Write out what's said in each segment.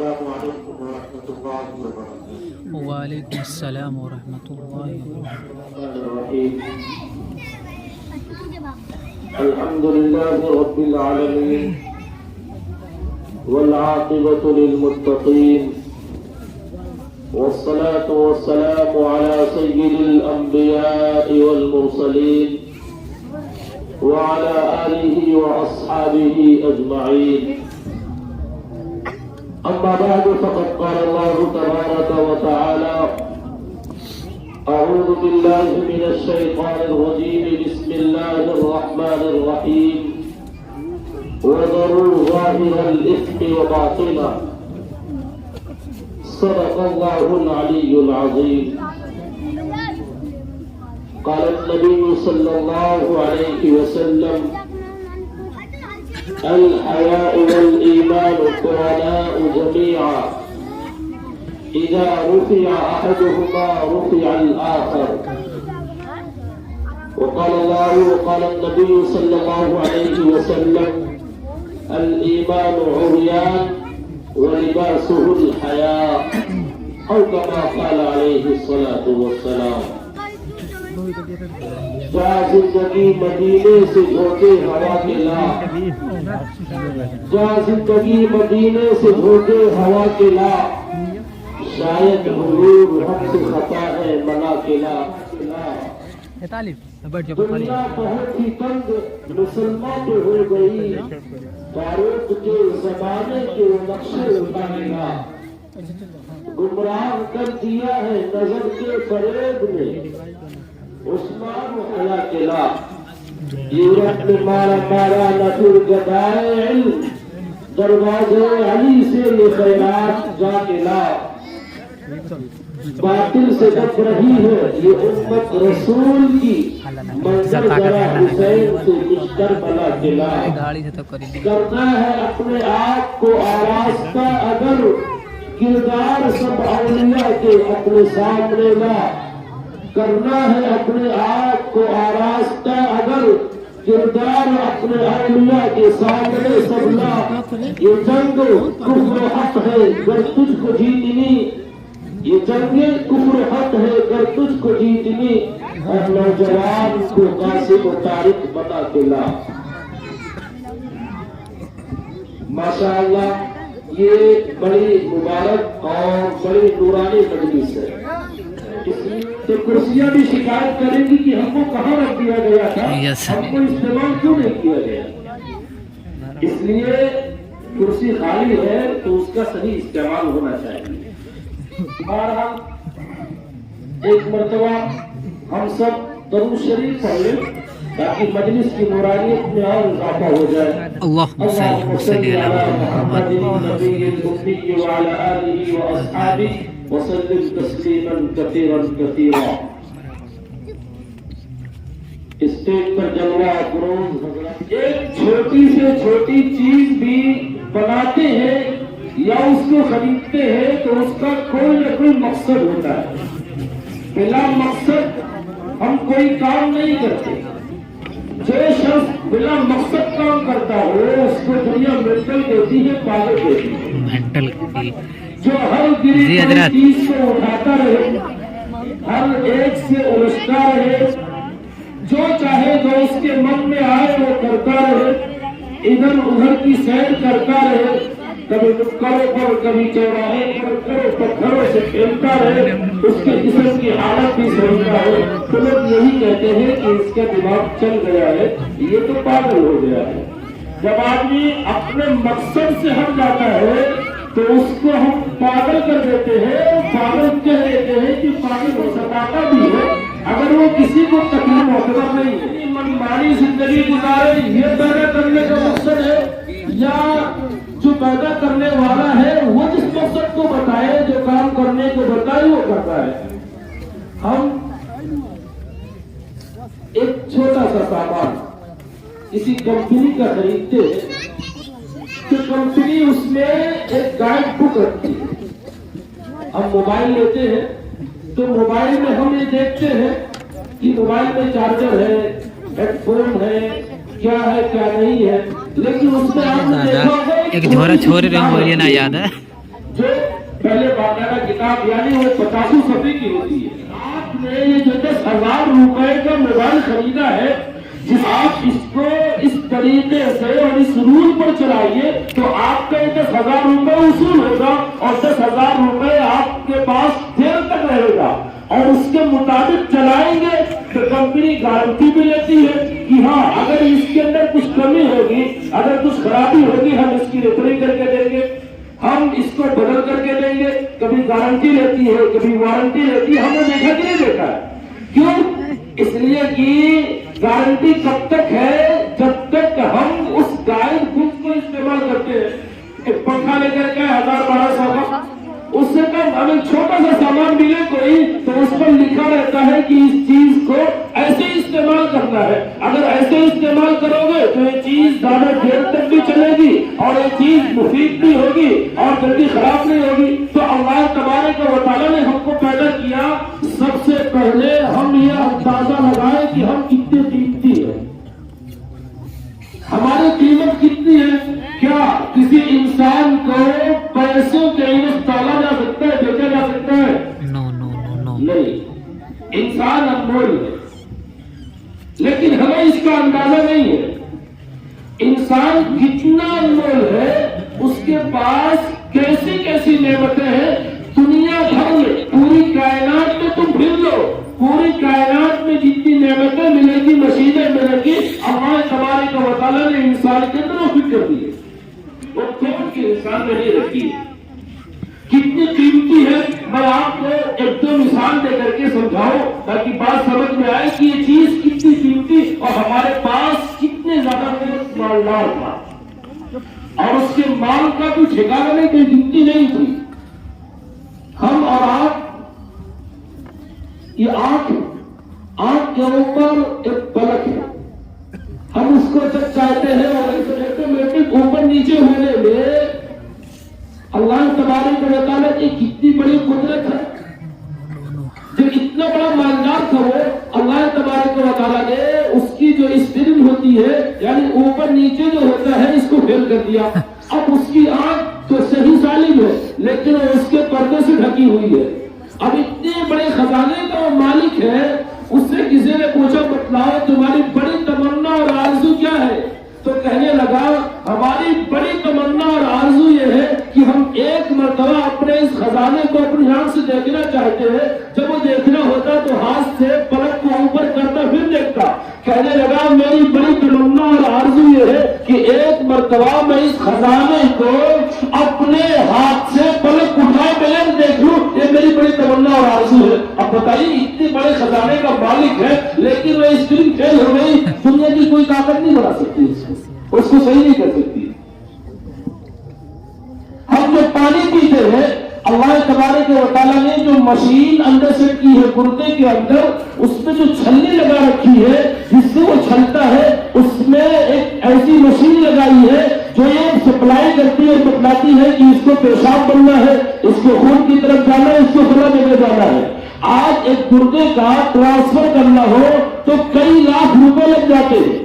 السلام عليكم ورحمة الله وبركاته. وعليكم السلام ورحمة الله وبركاته. الحمد لله رب العالمين والعاقبة للمتقين والصلاة والسلام على سيد الأنبياء والمرسلين وعلى آله وأصحابه أجمعين. أما بعد فقد قال الله تبارك وتعالى: أعوذ بالله من الشيطان الرجيم بسم الله الرحمن الرحيم وذروا ظاهر الإثم وباطنه صدق الله العلي العظيم. قال النبي صلى الله عليه وسلم: الحياء والإيمان قرناء جميعا إذا رفع أحدهما رفع الآخر. وقال الله وقال النبي صلى الله عليه وسلم: الإيمان عريان ولباسه الحياء، أو كما قال عليه الصلاة والسلام. جا زندگی مدینے سے دھوکے ہوا کے لا، جا زندگی مدینے سے دھوکے ہوا کے لا، شاید غرور حق سے خطا ہے منا کے لا. دنیا بہت ہی تنگ مسلمان ہو گئی، فاروق کے زمانے کے نقشے اٹھانے گا، گمراہ کر دیا ہے نظر کے فریب نے عثمان حیا کے لا. یورپ میں مارا مارا نہ پھر گدائے علم، دروازے علی سے یہ خیرات جا کے لا. باطل سے دب رہی ہے یہ امت رسول کی، منظر ذرا حسین سے مشتر بنا کے لا. کرنا ہے اپنے آپ کو آراستہ اگر کردار سب اولیاء کے اپنے سامنے لا. کرنا ہے اپنے آپ کو آراستہ اگر کردار اپنے اولیاء کے سامنے سب لا. یہ جنگ کفر حق ہے گر تجھ کو جیتنی، یہ جنگ کفر حق ہے گر تجھ کو جیتنی، اور نوجوان کو قاسم و طارق بتا کے لا. ماشاءاللہ یہ بڑی مبارک اور بڑی نورانی مجلس ہے. تو کرسیاں بھی شکایت کریں گی کہ ہم کو کہاں رکھ دیا گیا تھا، ہم کو استعمال کیوں نہیں کیا گیا. اس لیے کرسی خالی ہے تو اس کا صحیح استعمال ہونا چاہیے. بہرحال ایک مرتبہ ہم سب درود شریف پڑھ لیں تاکہ مجلس کی نورانیت میں اور اضافہ ہو جائے. اللهم صل على محمد النبي الأمي وعلى آله وأصحابه وسلم تسلیما کثیرا کثیرا. اسٹیج پر جلوہ افروز حضرات ایک چھوٹی سے چھوٹی چیز بھی بناتے ہیں یا اس کو خریدتے ہیں تو اس کا کوئی نہ کوئی مقصد ہوتا ہے. بلا مقصد ہم کوئی کام نہیں کرتے. جو شخص بلا مقصد کام کرتا ہو اس کو دنیا مینٹل دیتی ہے، پاگل دیتی ہے. جو ہر گری چیز کو اٹھاتا رہے، ہر ایک سے الجھتا رہے، جو چاہے جو اس کے من میں آئے وہ کرتا رہے، ادھر ادھر کی سیر کرتا رہے، کبھی نکڑوں پر کبھی چوراہے پر پتھروں سے کھیلتا رہے، اس کے جسم کی حالت بھی سمجھتا ہے تو لوگ یہی کہتے ہیں کہ اس کا دماغ چل گیا ہے، یہ تو پاگل ہو گیا ہے. جب آدمی اپنے مقصد سے ہٹ جاتا ہے تو اس کو ہم پاگل کر دیتے ہیں، پاگل کہہ دیتے ہیں کہ پاگل ہو سکتا بھی ہے اگر وہ کسی کو تکلیف ہوتا نہیں ہے. منمانی زندگی گزارے یہ پیدا کرنے کا مقصد ہے، یا جو پیدا کرنے والا ہے وہ جس مقصد کو بتائے، جو کام کرنے کو بتائے وہ کرتا ہے. ہم ایک چھوٹا سا سامان کسی کمپنی کا خریدتے ہیں تو کمپنی اس میں ایک گائیڈ بک رکھتی ہے. ہم موبائل لیتے ہیں تو موبائل میں ہم یہ دیکھتے ہیں کہ موبائل میں چارجر ہے، ہیڈ فون ہے، کیا ہے کیا نہیں ہے، لیکن اس میں آپ نے دیکھا ہے ایک جھوڑا چھوڑ رہے ہیں، مجھے نہ یاد ہے. جو پہلے باقاعدہ کتاب یعنی وہ 50 صفحے کی ہوتی ہے. آپ نے یہ جو 10,000 روپے کا موبائل خریدا ہے، جس آپ اس کو اس طریقے سے اور اس رول پر چلائیے تو آپ کا 10,000 روپے وصول ہوگا اور 10,000 روپے آپ کے پاس دیر تک رہے گا. اور اس کے مطابق چلائیں گے تو کمپنی گارنٹی بھی لیتی ہے کہ ہاں اگر اس کے اندر کچھ کمی ہوگی، اگر کچھ خرابی ہوگی، ہم اس کی ریپیئرنگ کر کے دیں گے، ہم اس کو بدل کر کے دیں گے. کبھی گارنٹی لیتی ہے، کبھی وارنٹی لیتی ہے. ہم نے دیکھا کہ نہیں دیکھا ہے؟ کیوں؟ اس لیے کہ گارنٹی کب تک ہے؟ جب تک ہم اس گائیڈ بک کو استعمال کرتے ہیں. ایک پنکھا لے کر کے 1000-1200 کا، اس سے کم اگر چھوٹا سا سامان ملے کوئی تو اس پر لکھا رہتا ہے کہ اس چیز کو ایسے استعمال کرنا ہے. اگر ایسے استعمال کرو گے تو یہ چیز زیادہ دیر تک بھی چلے گی اور یہ چیز مفید بھی ہوگی اور جلدی خراب نہیں ہوگی. تو اللہ تبارک و تعالیٰ نے ہم کو پیدا کیا، سب سے پہلے ہم یہ اندازہ لگائیں کہ ہم کتنے قیمتی ہیں، ہماری قیمت کتنی ہے. کیا کسی انسان کو پیسوں کے عوض ڈالا جا سکتا ہے، بیچا جا سکتا ہے؟ نہیں. انسان انمول ہے لیکن ہمیں اس کا اندازہ نہیں ہے. انسان کتنا انمول ہے، اس کے پاس کیسی کیسی نعمتیں ہیں. دنیا بھر میں پوری کائنات میں تم پھر لو، پوری کائنات میں جتنی نعمتیں ملے گی، مشینیں ملے گی، اللہ تبارک و تعالیٰ نے انسان کے اندر وہ فٹ کر دی ہے. وہ کون سی انسان میں نہیں رکھی ہے، کتنی قیمتی ہے. میں آپ کو ایک دو مثال دے کر کے سمجھاؤں تاکہ بات سمجھ میں آئے کہ یہ چیز کتنی قیمتی اور ہمارے پاس کتنے زیادہ مالدار تھا اور اس کے مال کا کوئی ٹھکانا نہیں، کوئی گنتی نہیں تھی. ہم اور آپ، یہ آنکھ کے اوپر ایک پلک ہے. ہم اس کو جب چاہتے ہیں اور آٹومیٹک اوپر نیچے ہونے میں اللہ تبارک و تعالیٰ کی کتنی بڑی قدرت ہے. جو اتنا بڑا مالدار تھا وہ اللہ تبارک و تعالیٰ نے اس کی جو اسپرنگ ہوتی ہے یعنی اوپر نیچے جو ہوتا ہے اس کو فیل کر دیا. اب اس کی آنکھ تو صحیح سالم ہے لیکن وہ اس کے پردے سے ڈھکی ہوئی ہے. اب اتنے بڑے خزانے کا وہ مالک ہے، اس سے کسی نے پوچھا بتلاؤ تمہاری بڑی تمنا اور آرزو کیا ہے؟ تو کہنے لگا ہماری بڑی تمنا اور آرزو یہ ہے کہ ہم ایک مرتبہ اپنے اس خزانے کو اپنی آنکھ سے دیکھنا چاہتے ہیں. جب وہ دیکھنا ہوتا تو ہاتھ سے پلک کو اوپر کرتا پھر دیکھتا. کہنے لگا میری بڑی تمنا اور آرزو یہ ہے کہ ایک مرتبہ میں اس خزانے کو اپنے ہاتھ سے پلک اٹھائے بغیر دیکھ لوں. یہ میری بڑی تمنا اور آرزو ہے. اب بتائیے اتنے بڑے خزانے کا مالک ہے لیکن وہ اسپرنگ فیل ہو گئی. دنیا کی کوئی طاقت نہیں بنا سکتی اس کو صحیح نہیں کر سکتی. ہم جو پانی پیتے ہیں اللہ تبارک و تعالیٰ نے جو مشین اندر سے کی ہے گردے کے اندر، اس میں جو چھلنی لگا رکھی ہے جس سے وہ چھلتا ہے، اس میں ایک ایسی مشین لگائی ہے جو یہ سپلائی کرتی ہے، بتلاتی ہے کہ اس کو پیشاب بننا ہے، اس کو خون کی طرف جانا ہے، اس کو کھلا جگہ جانا ہے. آج ایک گردے کا ٹرانسفر کرنا ہو تو کئی لاکھ روپے لگ جاتے ہیں.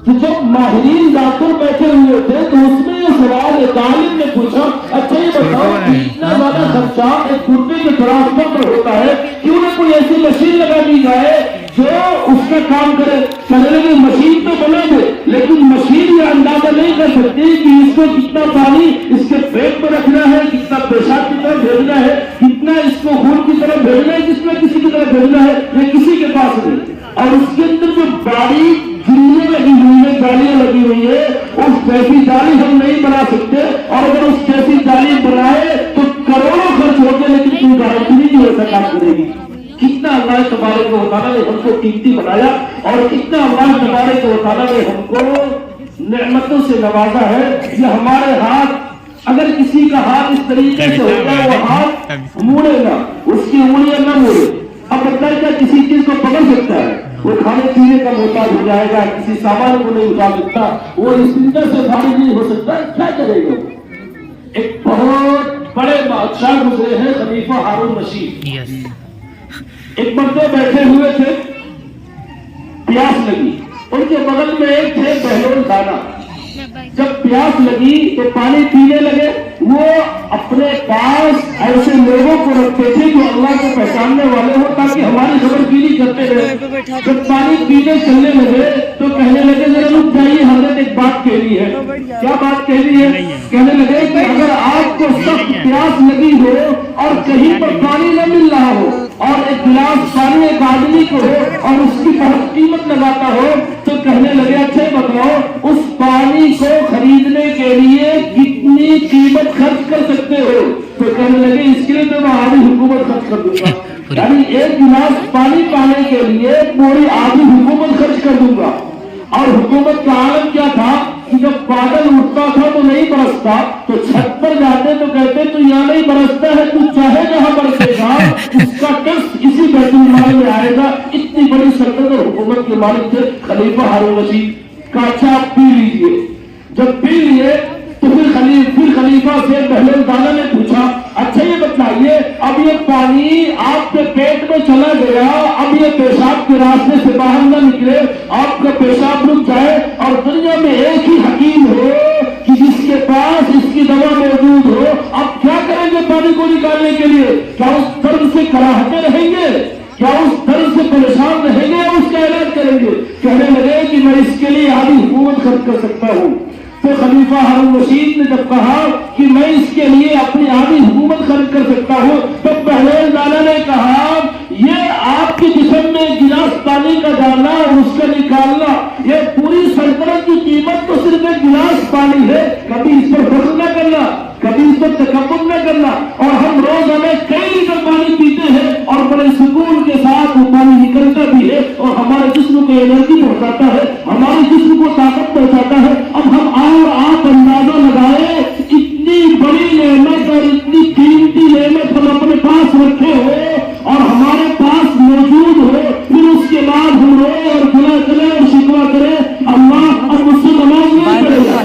تو جب ماہرین ڈاکٹر بیٹھے ہوئے تھے تو اس میں یہ سوال ایک عالم نے پوچھا، اچھا یہ بتاؤ اتنا زیادہ خرچہ ایک گردے کے ٹرانسفر پر ہوتا ہے، کیوں نہ کوئی ایسی مشین لگا دی جائے جو اس کا کام کرے. کہنے لگے مشین تو بنے گے لیکن مشین یہ اندازہ نہیں کر سکتی کہ اس کو کتنا پانی اس کے پیٹ میں رکھنا ہے، کتنا پیشاب کی طرف بھیجنا ہے، کتنا اس کو خون کی طرف بھیجنا ہے، جس میں کسی کی طرف بھیجنا ہے، یہ کسی کے پاس نہیں. اور اس کے اندر جو باریک گریلیں لگی ہوئی ہے، جالیاں لگی ہوئی ہے، اس جیسی جالی ہم نہیں بنا سکتے. اور اگر اس جیسی جالی بنائے تو کروڑوں خرچ ہوتے لیکن کوئی گارنٹی نہیں کہ ایسا کام کرے گی. کتنا اللہ تبارک و تعالیٰ نے ہم کو قیمتی بنایا اور کتنا اللہ تبارک و تعالیٰ نے ہم کو نعمتوں سے نوازا ہے. یہ ہمارے ہاتھ، اگر کسی کا ہاتھ اس طریقے سے ہوگا وہ ہاتھ موڑے گا، اس کی انگلیاں نہ موڑے. اب بتائیں کیا کسی چیز کو پکڑ سکتا ہے؟ وہ کھانے پینے کا محتاج ہو جائے گا، کسی سامان کو نہیں اٹھا سکتا، وہ اس سندر سے خارج نہیں ہو سکتا. کیا کرے گا؟ ایک بہت بڑے بادشاہ گزرے ہیں خلیفہ ہارون رشید. ایک مرتبہ بیٹھے ہوئے تھے، پیاس لگی. ان کے بغل میں ایک تھے بہلول خانہ. جب پیاس لگی تو پانی پینے لگے وہ اپنے پاس ایسے لوگوں کو رکھتے تھے جو اللہ کو پہچاننے والے ہو تاکہ ہماری خبر گیری کرتے رہے. جب پانی پینے چلنے لگے تو کہنے لگے ذرا رک جائیے, حضرت ایک بات کہنی ہے. کیا بات کہنی ہے؟ کہنے لگے کہ اگر آپ کو سخت پیاس لگی ہو اور کہیں پر پانی نہ مل رہا ہو اور ایک گلاس پانی ایک آدمی کو ہو اور اس کی بہت قیمت لگاتا ہو تو کہنے لگے اچھا بتاؤ اس پانی کو خریدنے کے لیے کتنی قیمت خرچ کر سکتے ہو؟ تو کہنے لگے اس کے لیے تو میں آدھی حکومت خرچ کر دوں گا. یعنی ایک گلاس پانی پانے کے لیے پوری آدھی حکومت خرچ کر دوں گا. اور حکومت کا عالم کیا تھا کہ جب بادل اٹھتا تھا تو نہیں برستا, تو چھت پر جاتے تو کہتے تو یہاں نہیں برستا ہے, تو چاہے جہاں برسے گا اس کا ٹیکس اسی بیت المال میں آئے گا. اتنی بڑی سلطنت اور حکومت کے مالک تھے خلیفہ ہارون رشید کا. اچھا آپ پی لیجیے. جب پی لیے تو پھر خلیفہ سے بہلول دانا نے پوچھا اچھا یہ بتائیے اب یہ پانی آپ کے پیٹ میں چلا گیا, اب یہ پیشاب کے راستے سے باہر نہ نکلے, آپ کا پیشاب رک جائے اور دنیا میں ایک ہی حکیم ہو کہ جس کے پاس اس کی دوا موجود ہو, اب کیا کریں گے پانی کو نکالنے کے لیے؟ کیا اس درد سے کراہتے رہیں گے؟ کیا اس درد سے پریشان رہیں گے یا اس کا علاج کریں گے؟ کہنے لگے کہ میں اس کے لیے آدھی حکومت خرچ کر سکتا ہوں. تو خلیفہ ہارون رشید نے جب کہا کہ میں اس کے لیے اپنی آدھی حکومت خرچ کر سکتا ہوں تو بہلول دانا نے کہا یہ آپ کے جسم میں گلاس پانی کا ڈالنا اور اس کا نکالنا, یہ پوری سلطنت کی قیمت تو صرف ایک گلاس پانی ہے. کبھی اس پر فخر نہ کرنا, کبھی اس پر تکبر نہ کرنا. اور ہم روز ہمیں کئی لیٹر پانی پیتے ہیں اور بڑے سکون کے ساتھ وہ پانی نکلتا بھی ہے اور ہمارے جسم کو انرجی پہنچاتا ہے, ہمارے جسم کو طاقت پہنچاتا ہے. اب ہم اور آپ اندازہ لگائے اتنی بڑی نعمت اور اتنی قیمتی نعمت ہم اپنے پاس رکھے ہوئے اور ہمارے پاس موجود ہو, پھر اس کے بعد ہم روئے اور گلا کرے اور شکوا کرے اللہ اب اس سے نماز نہیں پڑے گا,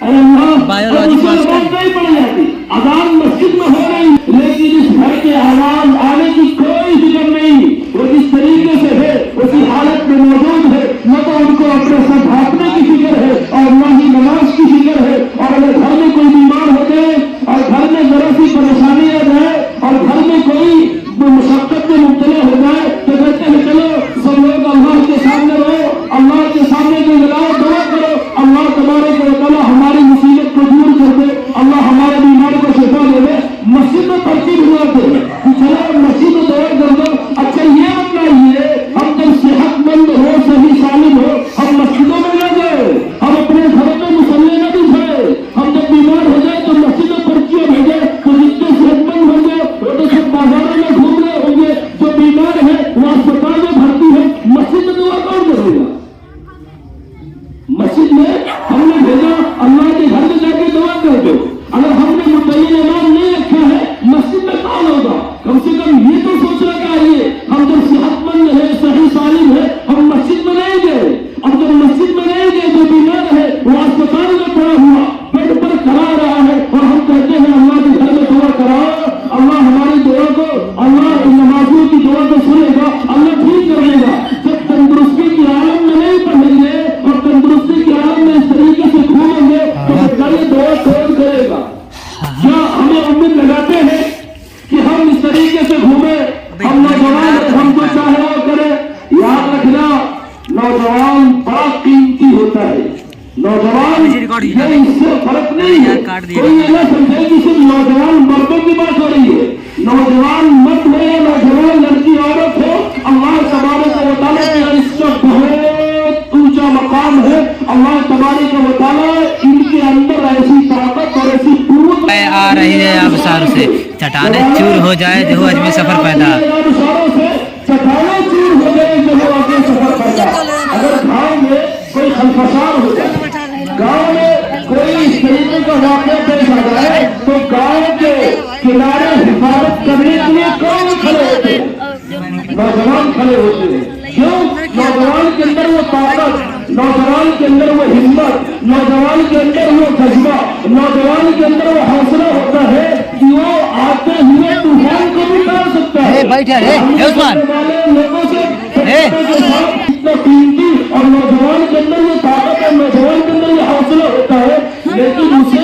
اللہ اب اس سے نماز نہیں پڑ جاتی. اذان مسجد میں ہو رہی لیکن اس گھر کے آواز آنے کی کوئی فکر نہیں. وہ جس طریقے سے ہے اسی حالت میں موجود ہے, نہ تو ان کو اپنے ساتھ ڈھانپنے کی فکر ہے اور نہ ہی نماز کی فکر ہے. اور اگر گھر میں کوئی بیمار ہو جائے اور گھر میں ذرا سی پریشانی آ جائے اور گھر میں کوئی مشقت میں مبتلا ہو جائے تو کہتے ہیں چلو سب لوگ اللہ کے سامنے رہو, اللہ کے سامنے کو ملاؤ, دعا کرو, اللہ تبارک و تعالیٰ ہماری مصیبت کو دور کر دے, اللہ ہمارے بیمار کو شفا دے دے. مسجد میں ترتیب بناتے ہیں کہ چلو مسجد میں دعا کر دو. اچھا یہ بتائیے ہم جب صحت مند ہو, صحیح سالم ہو, ہم مسجدوں میں نہ جائے, ہم اپنے گھروں میں مسلے نہ بچھائے. ہم جب بیمار ہو جائے تو مسجد میں پرچیاں بھیجے تو جتنے صحت مند ہوں گے وہ تو سب بازاروں میں گھوم رہے ہوں گے, جو بیمار ہے وہ اسپتال میں بھرتی ہے. مسجد میں دعا کون کرے گا؟ مسجد میں ہم نے بھیجا اللہ کے گھر میں جا کے دعا کر دو. اگر ہم نے متعین ایمان نہیں رکھا ہے مسجد میں کون ہوگا؟ کم سے کم یہ تو سوچنا چاہیے ہم جب صحت مند ہے, صحیح سالم ہے, ہم مسجد میں نہیں گئے. اب جب مسجد میں نہیں گئے جو بیمار ہے وہ اسپتال میں پڑا ہوا بیڈ پر کرا رہا ہے اور ہم کہتے ہیں اللہ کے گھر میں دعا کراؤ, اللہ ہماری دعا کو, اللہ نمازیوں کی دعا کو سنے گا, اللہ ٹھیک کر دے گا. جب تندرستی کے عالم میں نہیں پڑھیں گے اور تندرستی کے عالم میں اس طریقے سے گھومیں گے تو یہ دعا کون کرے گا؟ کیا ہمیں امید لگاتے ہیں کہ ہم اس طریقے سے گھومیں؟ ہم نوجوان ہم کو چاہے وہ کرے. یاد رکھنا نوجوان بڑا قیمتی ہوتا ہے. نوجوان یہ اس سے فرق نہیں ہے. کوئی یہ نہ سمجھے کہ صرف نوجوان مردوں کی بات ہو رہی ہے. نوجوان مرد ہو یا نوجوان لڑکی عورت ہو, اللہ تبارک و تعالیٰ کا اس کا بہت اونچا مقام ہے. اللہ تبارک و تعالیٰ ان کے اندر ایسی طاقت اور ایسی قوت آ رہی ہے آبشار سے چٹانیں چور ہو جائے جو آج میں سفر پیدا. چٹانیں چور ہو جائے جو آج میں سفر پیدا. اگر گاؤں میں کوئی خلفشار ہو جائے, گاؤں میں کوئی اس طریقے کا واقعہ پیش آ جائے تو گاؤں کے کنارے حفاظت کرنے کے لیے کون کھڑے ہوتے ہیں؟ نوجوان کھڑے ہوتے ہیں. کیوں؟ نوجوان کے اندر وہ طاقت, نوجوان کے اندر وہ ہمت, نوجوان کے اندر وہ جذبہ, نوجوان کے اندر وہ حوصلہ ہوتا ہے کہ وہ آتے ہوئے طوفان کو بھی ڈال سکتا ہے. لوگوں سے اتنا قیمتی اور نوجوان کے اندر یہ طاقت ہے, نوجوان کے اندر یہ حوصلہ ہوتا ہے. لیکن اسے